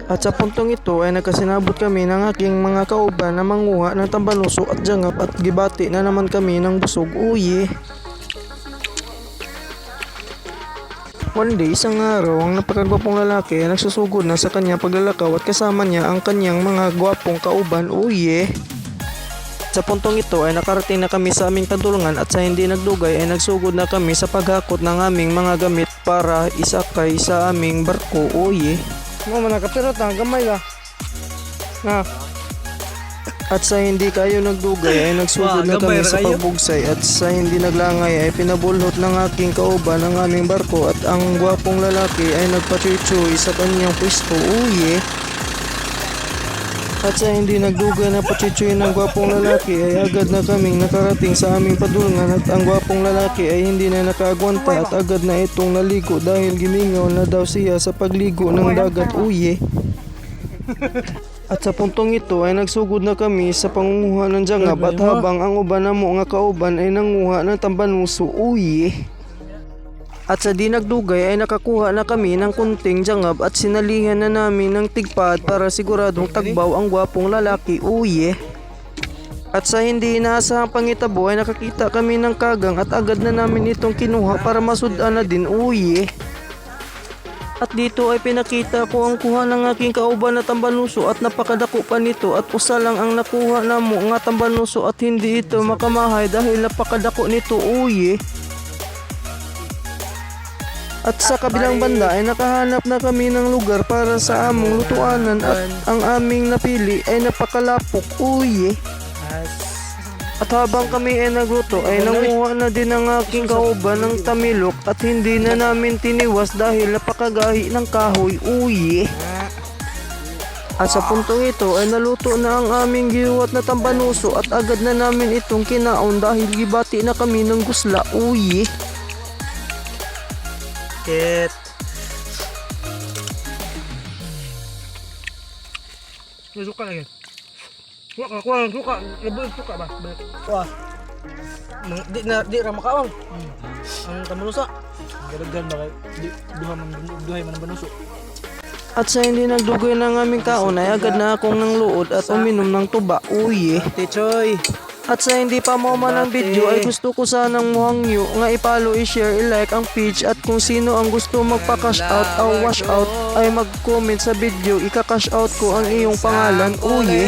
At sa puntong ito ay nagkasinabot kami ng aking mga kauban na manguha ng tambanuso at jangap at gibati na naman kami ng busog. Uye. One day, isang araw, ang napakagwapong lalaki ay nagsusugod na sa kanya paglalakaw at kasama niya ang kanyang mga gwapong kauban. Uye. Sa puntong ito ay nakarating na kami sa aming kadulungan at sa hindi nagdugay ay nagsugod na kami sa paghakot ng aming mga gamit para isakay sa aming barko. Uye. Mo man nakapirot ang gamay ka. Na. At sa hindi kayo nagdugay ay nagsugod na kami sa pagbugsay at sa hindi naglangay ay pinabulhot ng aking kauban ang aming barko at ang gwapong lalaki ay nagpachuy-chuy sa kanyang pwesto. Uye. At sa hindi nagdugay na pachuy ng gwapong lalaki ay agad na kaming nakarating sa aming padulungan at ang gwapong lalaki ay hindi na nakaagwanta at agad na itong naligo dahil gimingaw na daw siya sa pagligo ng dagat. Uye. At sa puntong ito ay nagsugod na kami sa pangunguha ng jangab at habang ang uban na mo nga kauban ay nanguha ng tambanuso. Uye. At sa di nagdugay ay nakakuha na kami ng kunting jangab at sinalihan na namin ng tigpad para siguradong tagbaw ang gwapong lalaki. Uye. At sa hindi inaasahang pangitabo ay nakakita kami ng kagang at agad na namin itong kinuha para masudan na din. Uye. At dito ay pinakita ko ang kuha ng aking kauban na tambanuso at napakadako pa nito at usa lang ang nakuha na mo nga tambanuso at hindi ito makamahay dahil napakadako nito. Uye. At sa kabilang banda ay nakahanap na kami ng lugar para sa among lutuanan at ang aming napili ay napakalapok. Uye. At habang kami ay nagluto ay nanguha na din ang aking kauban ng tamilok at hindi na namin tiniwas dahil napakagahi ng kahoy. Uye. At sa puntong ito ay naluto na ang aming giwat na tambanuso at agad na namin itong kinaon dahil gibati na kami ng gusla. Uye. Kit. Suka lagi. Suka. Lebih suka ba? Wah. Di ra makaon. Ang tambanusa. Garaggan ba di duhay man banuso. At sa hindi nagdugay ng aming kaon ay agad na akong nang luod at uminom ng tuba. Uye. Tichoy. At sa hindi pa mo man ang video ay gusto ko sanang muhangyo nga i-follow, i-share, i-like ang page at kung sino ang gusto magpa-cash out o wash out ay mag-comment sa video, ika-cash out ko ang iyong pangalan. Uye.